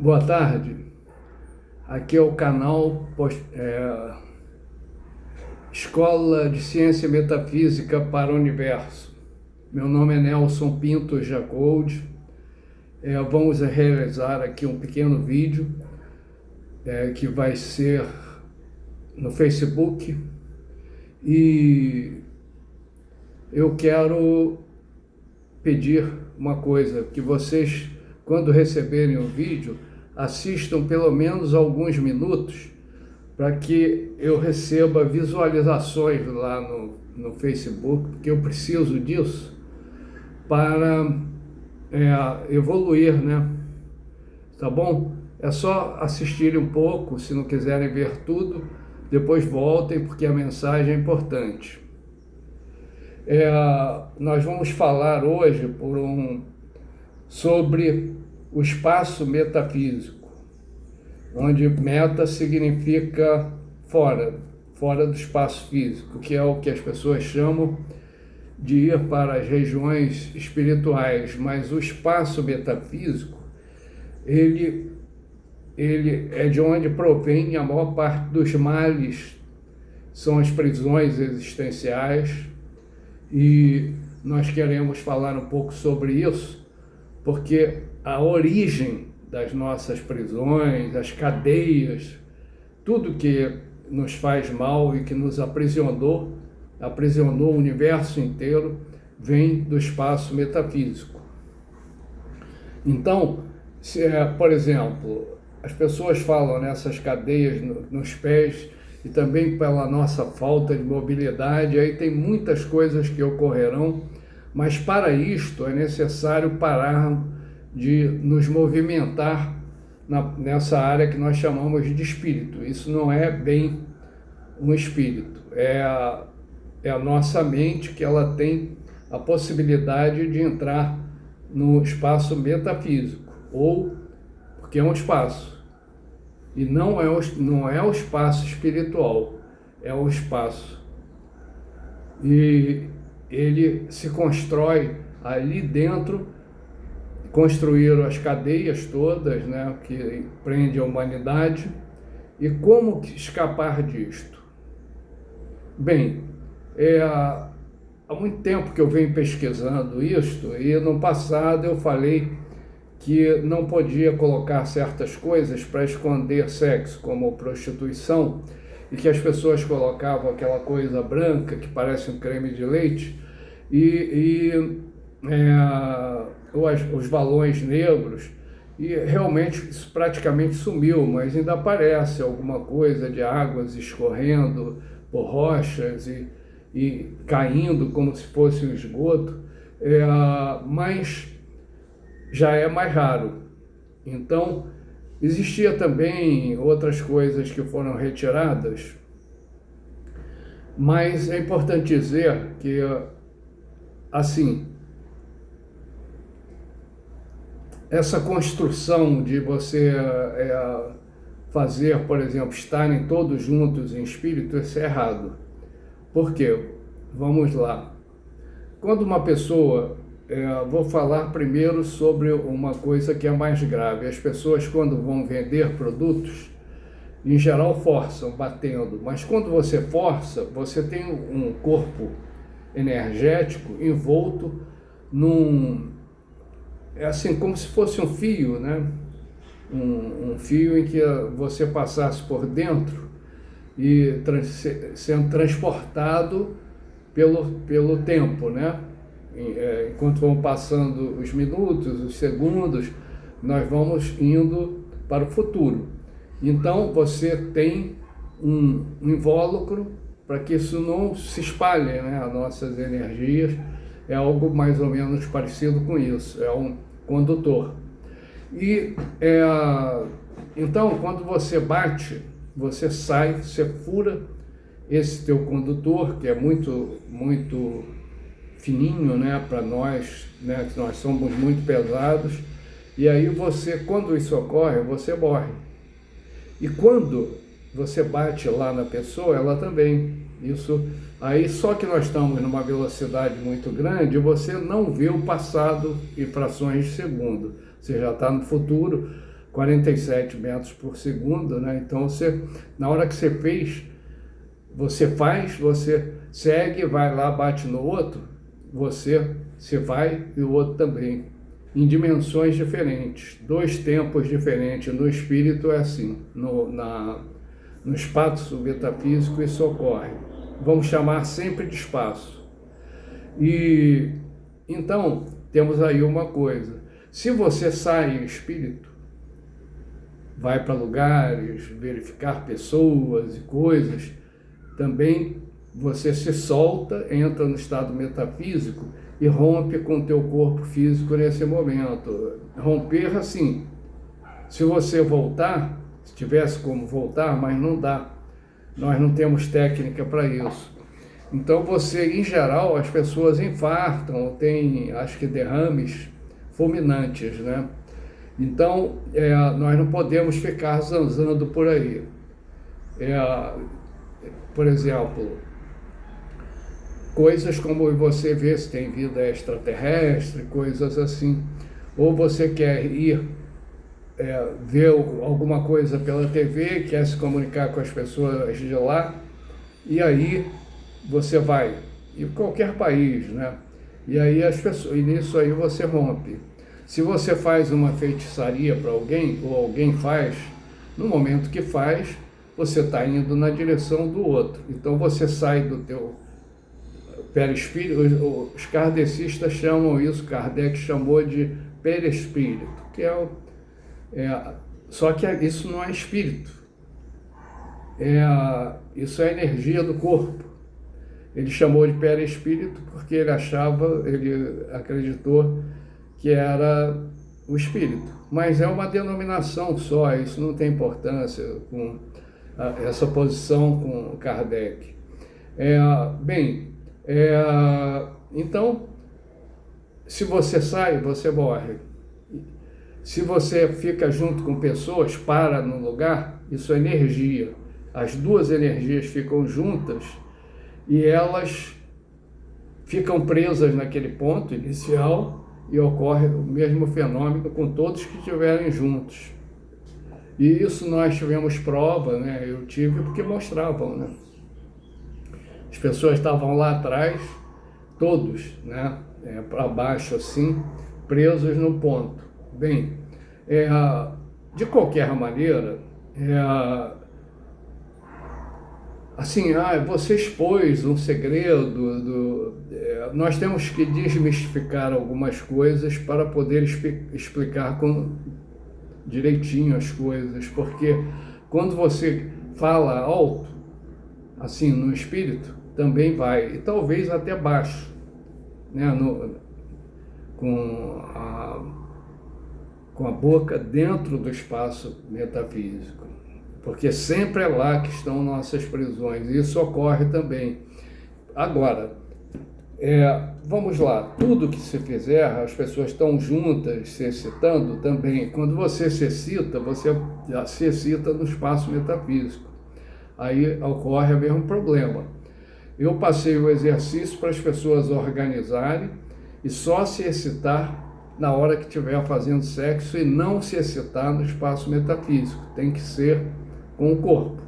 Boa tarde, aqui é o canal Escola de Ciência e Metafísica para o Universo. Meu nome é Nelson Pinto Jacold. Vamos realizar aqui um pequeno vídeo que vai ser no Facebook e eu quero pedir uma coisa, que vocês, quando receberem o vídeo, assistam pelo menos alguns minutos para que eu receba visualizações lá no Facebook, porque eu preciso disso para evoluir, né? Tá bom? É só assistirem um pouco, se não quiserem ver tudo, depois voltem, porque a mensagem é importante. Nós vamos falar hoje sobre o espaço metafísico, onde meta significa fora do espaço físico, que é o que as pessoas chamam de ir para as regiões espirituais, mas o espaço metafísico, ele é de onde provém a maior parte dos males, são as prisões existenciais, e nós queremos falar um pouco sobre isso, porque a origem das nossas prisões, as cadeias, tudo que nos faz mal e que nos aprisionou o universo inteiro, vem do espaço metafísico. Então, por exemplo, as pessoas falam nessas cadeias nos pés e também pela nossa falta de mobilidade, aí tem muitas coisas que ocorrerão, mas para isto é necessário parar de nos movimentar nessa área que nós chamamos de espírito. Isso não é bem um espírito, é a nossa mente, que ela tem a possibilidade de entrar no espaço metafísico, porque é um espaço, e não é o espaço espiritual, é o espaço. E ele se constrói ali dentro. Construíram as cadeias todas, né, que prende a humanidade. E como escapar disto? Bem, há muito tempo que eu venho pesquisando isto, e no passado eu falei que não podia colocar certas coisas para esconder sexo, como prostituição, e que as pessoas colocavam aquela coisa branca que parece um creme de leite, os balões negros, e realmente isso praticamente sumiu, mas ainda aparece alguma coisa de águas escorrendo por rochas e caindo como se fosse um esgoto, mas já é mais raro. Então, existia também outras coisas que foram retiradas, mas é importante dizer que, assim, essa construção de você fazer, por exemplo, estarem todos juntos em espírito, isso é errado. Por quê? Vamos lá. Quando uma pessoa... vou falar primeiro sobre uma coisa que é mais grave. As pessoas, quando vão vender produtos, em geral forçam, batendo. Mas quando você força, você tem um corpo energético envolto é assim, como se fosse um fio, né? Um fio em que você passasse por dentro e sendo transportado pelo tempo, né? Enquanto vão passando os minutos, os segundos, nós vamos indo para o futuro. Então, você tem um invólucro para que isso não se espalhe, né? As nossas energias. É algo mais ou menos parecido com isso, é um condutor. Então, quando você bate, você sai, você fura esse teu condutor, que é muito, muito fininho, né, para nós, né, que nós somos muito pesados, e aí quando isso ocorre, você morre. E quando você bate lá na pessoa, ela também. Isso aí, só que nós estamos numa velocidade muito grande, você não vê o passado em frações de segundo. Você já está no futuro, 47 metros por segundo, né? Então, na hora que você fez, você faz, você segue, vai lá, bate no outro, você vai e o outro também, em dimensões diferentes, dois tempos diferentes. No espírito é assim, no espaço metafísico isso ocorre. Vamos chamar sempre de espaço. E então, temos aí uma coisa: se você sai em espírito, vai para lugares, verificar pessoas e coisas, também você se solta, entra no estado metafísico e rompe com o teu corpo físico nesse momento. Romper assim, se você voltar, se tivesse como voltar, mas não dá. Nós não temos técnica para isso. Então você, em geral, as pessoas infartam, tem, acho que derrames fulminantes, né? Então, nós não podemos ficar zanzando por aí. Por exemplo, coisas como você vê se tem vida extraterrestre, coisas assim. Ou você quer ir ver alguma coisa pela TV, quer se comunicar com as pessoas de lá, e aí você vai, em qualquer país, né? E aí as pessoas, e nisso aí você rompe. Se você faz uma feitiçaria para alguém, ou alguém faz, no momento que faz, você está indo na direção do outro. Então você sai do teu perispírito. Os kardecistas chamam isso, Kardec chamou de perispírito, que só que isso não é espírito. Isso é energia do corpo. Ele chamou de perispírito porque ele acreditou que era o espírito. Mas é uma denominação só, isso não tem importância com essa posição com Kardec. Então, se você sai, você morre. Se você fica junto com pessoas, para no lugar, isso é energia. As duas energias ficam juntas e elas ficam presas naquele ponto inicial e ocorre o mesmo fenômeno com todos que estiverem juntos. E isso nós tivemos prova, né? Eu tive porque mostravam, né? As pessoas estavam lá atrás, todos, né? Para baixo assim, presos no ponto. Bem, de qualquer maneira, assim, você expôs um segredo, nós temos que desmistificar algumas coisas para poder explicar direitinho as coisas, porque quando você fala alto, assim, no espírito, também vai, e talvez até baixo, né, com a boca dentro do espaço metafísico, porque sempre é lá que estão nossas prisões, e isso ocorre também. Agora, vamos lá, tudo que se fizer, as pessoas estão juntas, se excitando também. Quando você se excita, você já se excita no espaço metafísico. Aí ocorre o mesmo problema. Eu passei o exercício para as pessoas organizarem e só se excitar na hora que estiver fazendo sexo e não se excitar no espaço metafísico. Tem que ser com o corpo.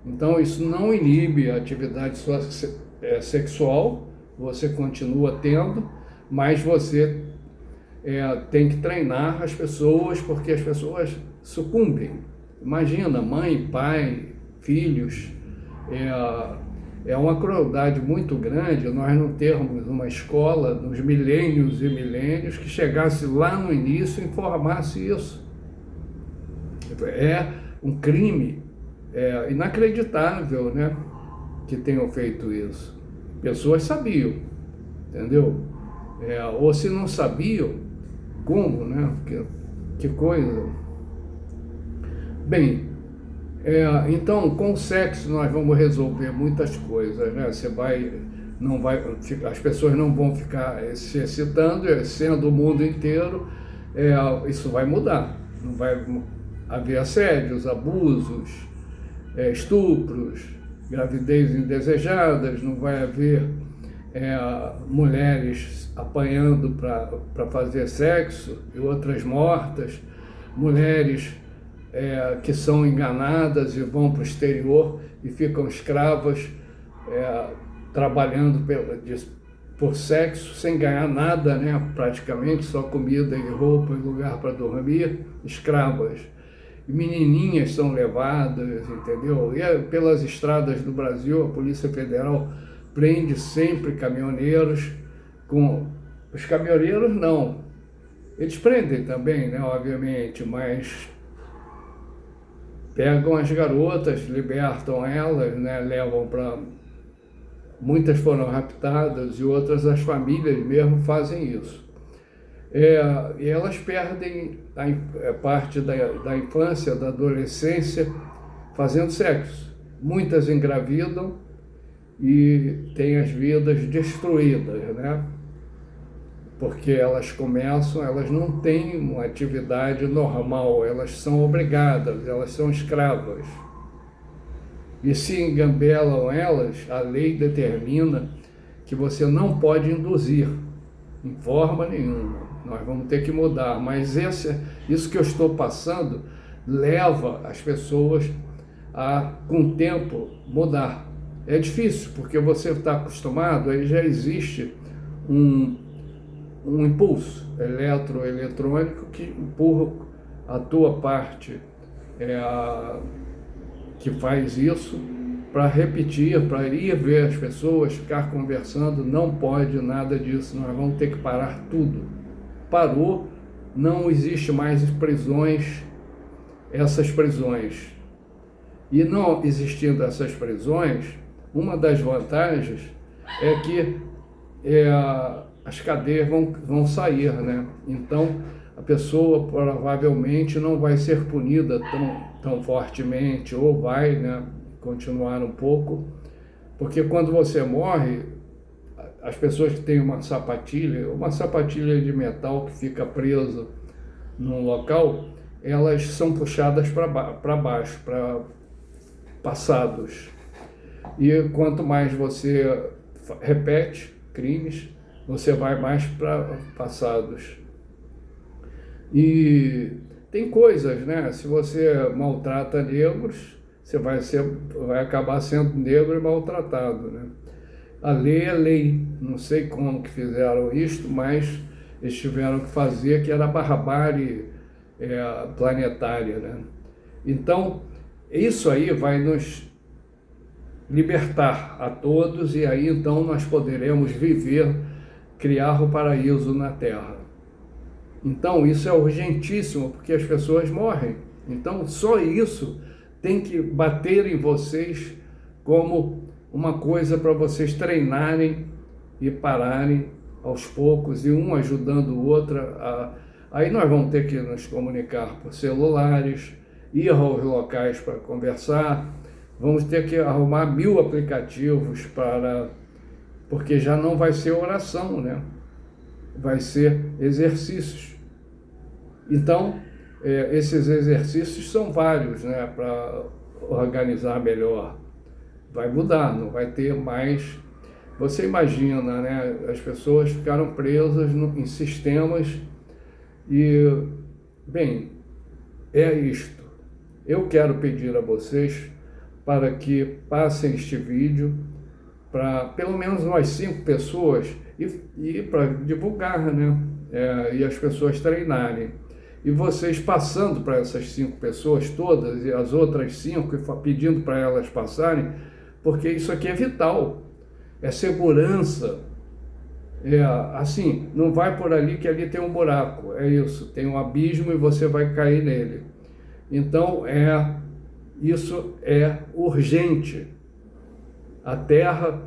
Então isso não inibe a atividade sexual, você continua tendo, mas você tem que treinar as pessoas, porque as pessoas sucumbem. Imagina, mãe, pai, filhos, é uma crueldade muito grande nós não termos uma escola nos milênios e milênios que chegasse lá no início e informasse isso. É um crime inacreditável, né, que tenham feito isso. Pessoas sabiam, entendeu? Ou se não sabiam, como, né? Que coisa. Bem, então com o sexo nós vamos resolver muitas coisas, né? As pessoas não vão ficar se excitando, sendo o mundo inteiro, isso vai mudar. Não vai haver assédios, abusos, estupros, gravidez indesejadas, não vai haver mulheres apanhando para fazer sexo e outras mortas, mulheres que são enganadas e vão para o exterior e ficam escravas, trabalhando por sexo, sem ganhar nada, né? Praticamente, só comida e roupa e lugar para dormir, escravas. E menininhas são levadas, entendeu? E pelas estradas do Brasil, a Polícia Federal prende sempre caminhoneiros. Os caminhoneiros não, eles prendem também, né, obviamente, mas pegam as garotas, libertam elas, né, levam para... Muitas foram raptadas e outras, as famílias mesmo fazem isso. E elas perdem parte da infância, da adolescência, fazendo sexo. Muitas engravidam e têm as vidas destruídas, né? Porque elas não têm uma atividade normal, elas são obrigadas, elas são escravas. E se engambelam elas, a lei determina que você não pode induzir, em forma nenhuma. Nós vamos ter que mudar, mas isso que eu estou passando leva as pessoas a, com o tempo, mudar. É difícil, porque você está acostumado, aí já existe um impulso eletrônico que empurra a tua parte, que faz isso, para repetir, para ir ver as pessoas, ficar conversando. Não pode nada disso, nós vamos ter que parar tudo. Parou, não existe mais prisões, essas prisões. E não existindo essas prisões, uma das vantagens é que as cadeias vão sair, né? Então, a pessoa provavelmente não vai ser punida tão fortemente, ou vai, né, continuar um pouco, porque quando você morre, as pessoas que têm uma sapatilha de metal que fica presa num local, elas são puxadas para baixo, para passados. E quanto mais você repete crimes, você vai mais para passados. E tem coisas, né? Se você maltrata negros, você vai acabar sendo negro e maltratado, né? A lei é lei. Não sei como que fizeram isto, mas eles tiveram que fazer, que era a barbárie planetária, né? Então, isso aí vai nos libertar a todos, e aí então nós poderemos criar o paraíso na Terra. Então isso é urgentíssimo, porque as pessoas morrem. Então só isso tem que bater em vocês como uma coisa para vocês treinarem e pararem aos poucos, e um ajudando o outro. Aí nós vamos ter que nos comunicar por celulares, ir aos locais para conversar, vamos ter que arrumar 1000 aplicativos porque já não vai ser oração, né? Vai ser exercícios. Então, esses exercícios são vários, né, para organizar melhor. Vai mudar, não vai ter mais... Você imagina, né, as pessoas ficaram presas em sistemas e, bem, é isto. Eu quero pedir a vocês para que passem este vídeo para pelo menos umas 5 pessoas e para divulgar, né, e as pessoas treinarem. E vocês passando para essas 5 pessoas todas e as outras 5 pedindo para elas passarem, porque isso aqui é vital, é segurança. Assim, não vai por ali que ali tem um buraco, é isso, tem um abismo e você vai cair nele. Então, isso é urgente. A Terra,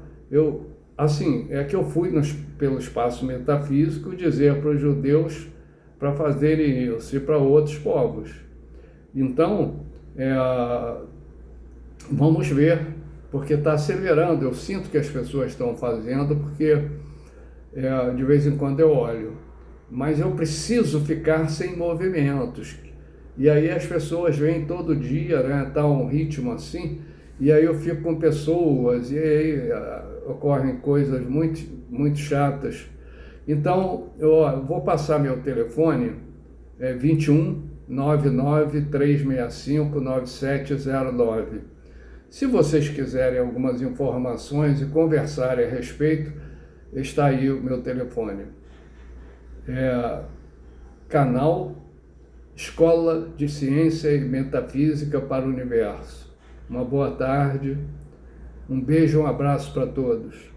que eu fui pelo espaço metafísico dizer para os judeus para fazerem isso e para outros povos. Então, vamos ver, porque está acelerando. Eu sinto que as pessoas estão fazendo, porque de vez em quando eu olho. Mas eu preciso ficar sem movimentos. E aí as pessoas vêm todo dia, né? Tá um ritmo assim, e aí eu fico com pessoas, e aí ocorrem coisas muito, muito chatas. Então, eu vou passar meu telefone, 21 993659709. Se vocês quiserem algumas informações e conversarem a respeito, está aí o meu telefone. Canal Escola de Ciência e Metafísica para o Universo. Uma boa tarde, um beijo, um abraço para todos.